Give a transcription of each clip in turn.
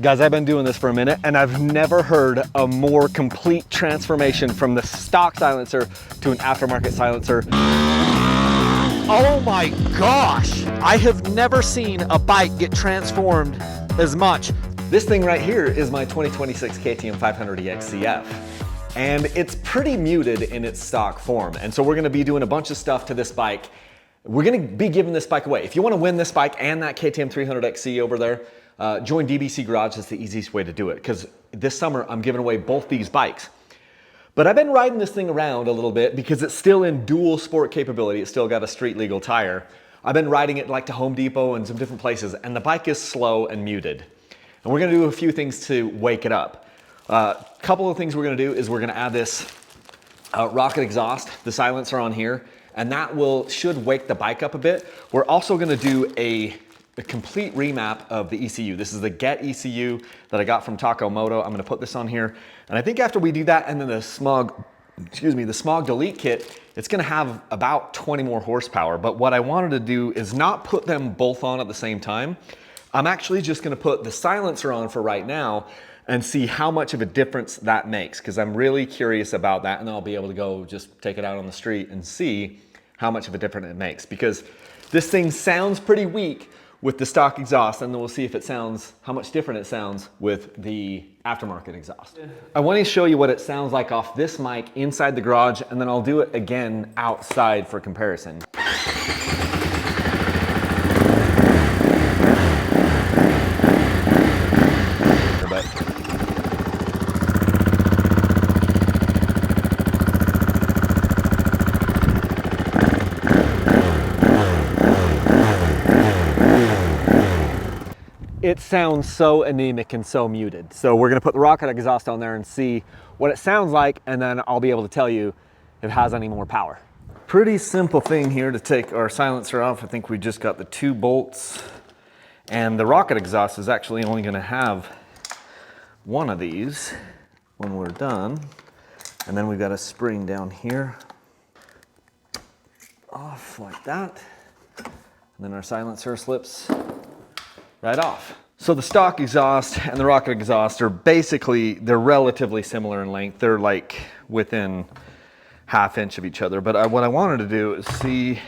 Guys, I've been doing this for a minute and I've never heard a more complete transformation from the stock silencer to an aftermarket silencer. Oh my gosh! I have never seen a bike get transformed as much. This thing right here is my 2026 KTM 500 EXC-F. And it's pretty muted in its stock form. And so we're gonna be doing a bunch of stuff to this bike. We're gonna be giving this bike away. If you wanna win this bike and that KTM 300 XC over there, join DBC Garage. That's the easiest way to do it, because this summer I'm giving away both these bikes. But I've been riding this thing around a little bit because it's still in dual sport capability. It's still got a street legal tire. I've been riding it like to Home Depot and some different places, and the bike is slow and muted. And we're gonna do a few things to wake it up. A couple of things we're gonna do is we're gonna add this rocket exhaust, the silencer on here, and that should wake the bike up a bit. We're also gonna do a complete remap of the ECU. This is the Get ECU that I got from Taco Moto. I'm gonna put this on here. And I think after we do that, and then the smog delete kit, it's gonna have about 20 more horsepower. But what I wanted to do is not put them both on at the same time. I'm actually just gonna put the silencer on for right now and see how much of a difference that makes, because I'm really curious about that, and then I'll be able to go just take it out on the street and see how much of a difference it makes, because this thing sounds pretty weak with the stock exhaust, and then we'll see if it sounds, how much different it sounds with the aftermarket exhaust. I want to show you what it sounds like off this mic inside the garage, and then I'll do it again outside for comparison. It sounds so anemic and so muted. So we're gonna put the rocket exhaust on there and see what it sounds like, and then I'll be able to tell you if it has any more power. Pretty simple thing here to take our silencer off. I think we just got the 2 bolts, and the rocket exhaust is actually only gonna have one of these when we're done. And then we've got a spring down here, off like that. And then our silencer slips right off. So the stock exhaust and the rocket exhaust are basically, they're relatively similar in length. They're like within ½ inch of each other. But what I wanted to do is see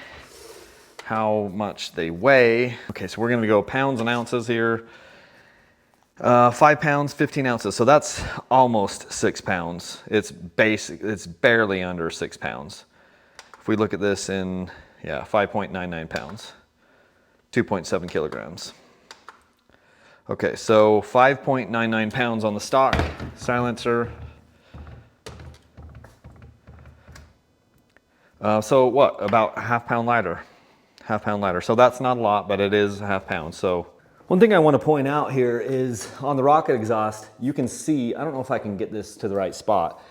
how much they weigh. Okay, so we're gonna go pounds and ounces here. 5 pounds, 15 ounces. So that's almost 6 pounds. It's barely under 6 pounds. If we look at this in, 5.99 pounds, 2.7 kilograms. Okay, so 5.99 pounds on the stock silencer. So what, about ½ pound lighter, ½ pound lighter. So that's not a lot, but it is ½ pound. So one thing I want to point out here is on the rocket exhaust, you can see, I don't know if I can get this to the right spot,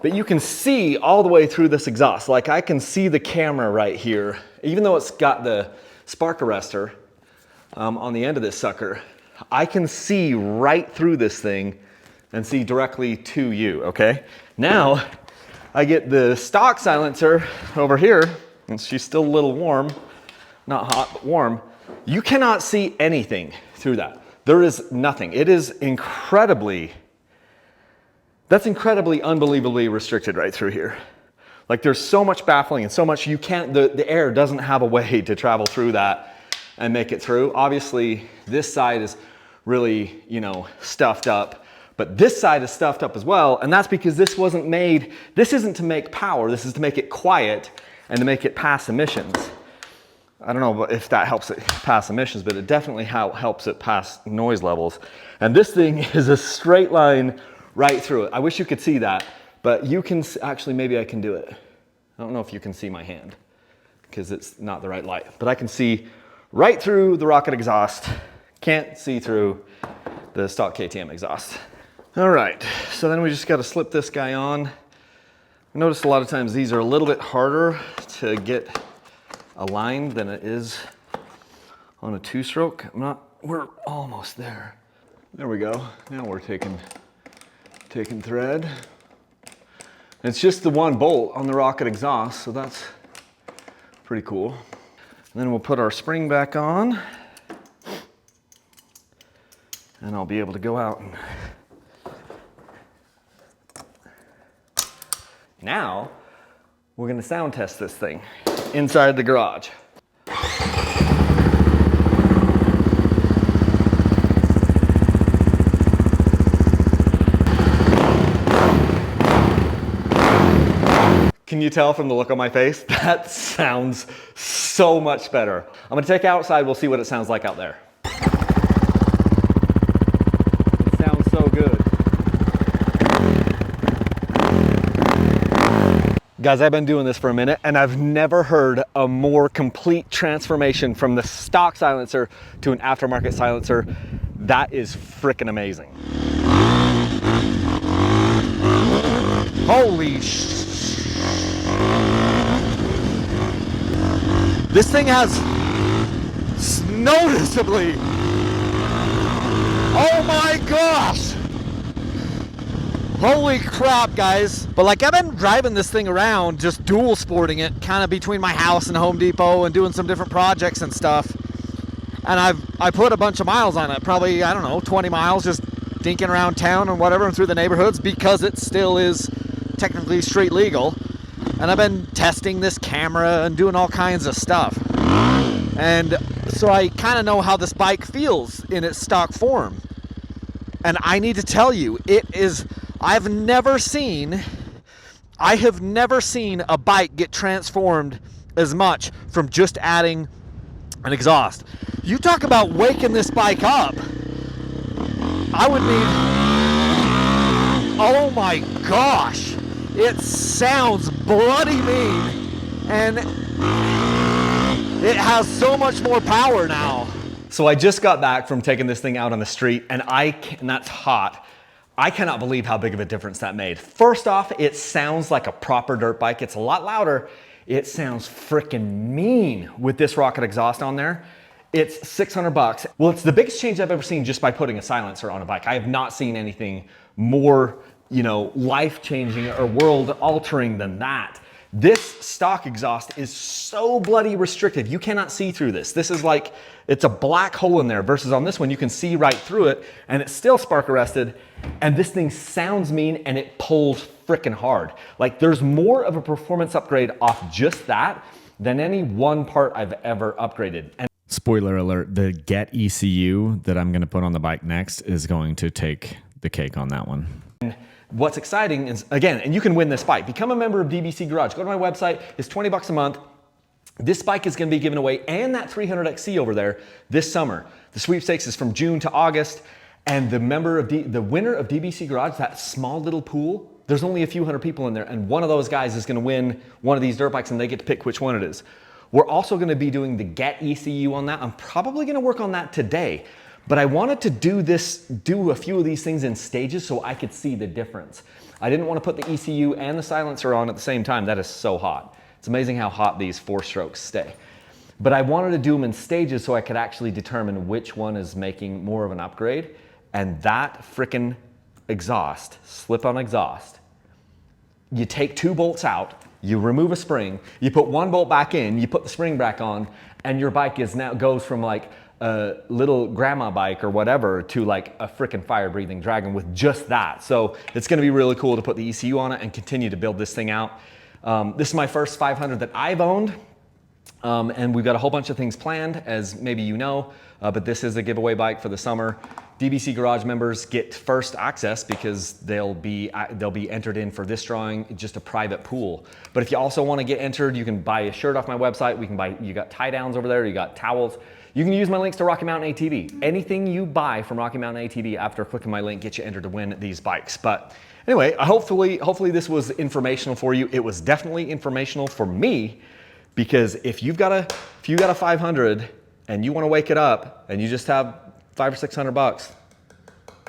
but you can see all the way through this exhaust. Like I can see the camera right here, even though it's got the spark arrestor on the end of this sucker. I can see right through this thing and see directly to you, okay? Now, I get the stock silencer over here, and she's still a little warm, not hot, but warm. You cannot see anything through that. There is nothing. It is that's incredibly, unbelievably restricted right through here. Like there's so much baffling and so much you can't, the air doesn't have a way to travel through that and make it through. Obviously, this side is really, stuffed up, but this side is stuffed up as well, and that's because this wasn't made, this isn't to make power, this is to make it quiet and to make it pass emissions. I don't know if that helps it pass emissions, but it definitely helps it pass noise levels. And this thing is a straight line right through it. I wish you could see that, but you can, actually maybe I can do it. I don't know if you can see my hand because it's not the right light, but I can see right through the rocket exhaust. Can't see through the stock KTM exhaust. All right, so then we just got to slip this guy on. I noticed a lot of times these are a little bit harder to get aligned than it is on a 2-stroke. We're almost there. There we go. Now we're taking thread. It's just the 1 bolt on the rocket exhaust, so that's pretty cool. And then we'll put our spring back on. and I'll be able to go out and... Now, we're gonna sound test this thing inside the garage. Can you tell from the look on my face? That sounds so much better. I'm gonna take it outside, we'll see what it sounds like out there. It sounds so good. Guys, I've been doing this for a minute and I've never heard a more complete transformation from the stock silencer to an aftermarket silencer. That is freaking amazing. Holy sh! This thing has noticeably, oh my gosh! Holy crap, guys. But like, I've been driving this thing around, just dual sporting it, kind of between my house and Home Depot and doing some different projects and stuff. And I put a bunch of miles on it, probably, I don't know, 20 miles, just dinking around town and whatever and through the neighborhoods because it still is technically street legal. And I've been testing this camera and doing all kinds of stuff. And so I kind of know how this bike feels in its stock form. And I need to tell you, it is, I have never seen a bike get transformed as much from just adding an exhaust. You talk about waking this bike up. I would need, oh my gosh. It sounds bloody mean, and it has so much more power now. So I just got back from taking this thing out on the street, and that's hot. I cannot believe how big of a difference that made. First off, it sounds like a proper dirt bike. It's a lot louder. It sounds freaking mean with this rocket exhaust on there. It's 600 bucks. Well, it's the biggest change I've ever seen just by putting a silencer on a bike. I have not seen anything more, you know, life-changing or world-altering than that. This stock exhaust is so bloody restricted. You cannot see through this. This is like, it's a black hole in there versus on this one, you can see right through it and it's still spark arrested. And this thing sounds mean and it pulls freaking hard. Like, there's more of a performance upgrade off just that than any one part I've ever upgraded. And spoiler alert, the Get ECU that I'm gonna put on the bike next is going to take the cake on that one. what's exciting is, again, and you can win this bike. Become a member of DBC Garage. Go to my website. It's 20 bucks a month. This bike is going to be given away, and that 300XC over there this summer. The sweepstakes is from June to August, and the winner of DBC Garage, that small little pool, there's only a few hundred people in there, and one of those guys is going to win one of these dirt bikes, and they get to pick which one it is. We're also going to be doing the Get ECU on that. I'm probably going to work on that today, but I wanted to do a few of these things in stages so I could see the difference. I didn't want to put the ECU and the silencer on at the same time. That is so hot. It's amazing how hot these 4-strokes stay. But I wanted to do them in stages so I could actually determine which one is making more of an upgrade. And that frickin' exhaust, slip-on exhaust, you take 2 bolts out, you remove a spring, you put 1 bolt back in, you put the spring back on, and your bike goes from like a little grandma bike or whatever to like a frickin' fire-breathing dragon with just that. So it's gonna be really cool to put the ECU on it and continue to build this thing out. This is my first 500 that I've owned, and we've got a whole bunch of things planned, as maybe you know, but this is a giveaway bike for the summer. DBC Garage members get first access because they'll be entered in for this drawing, just a private pool. But if you also want to get entered, you can buy a shirt off my website. You got tie downs over there, you got towels. You can use my links to Rocky Mountain ATV. Anything you buy from Rocky Mountain ATV after clicking my link gets you entered to win these bikes. But anyway, hopefully this was informational for you. It was definitely informational for me, because if you got a 500 and you want to wake it up and you just have $500 or $600,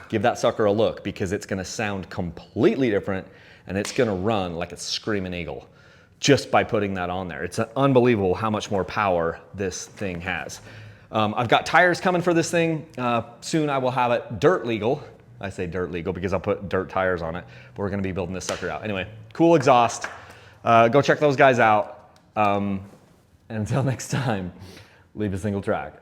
give that sucker a look, because it's going to sound completely different and it's going to run like a screaming eagle just by putting that on there. It's unbelievable how much more power this thing has. I've got tires coming for this thing. Soon I will have it dirt legal. I say dirt legal because I'll put dirt tires on it, but we're going to be building this sucker out. Anyway, cool exhaust. Go check those guys out. And until next time, leave a single track.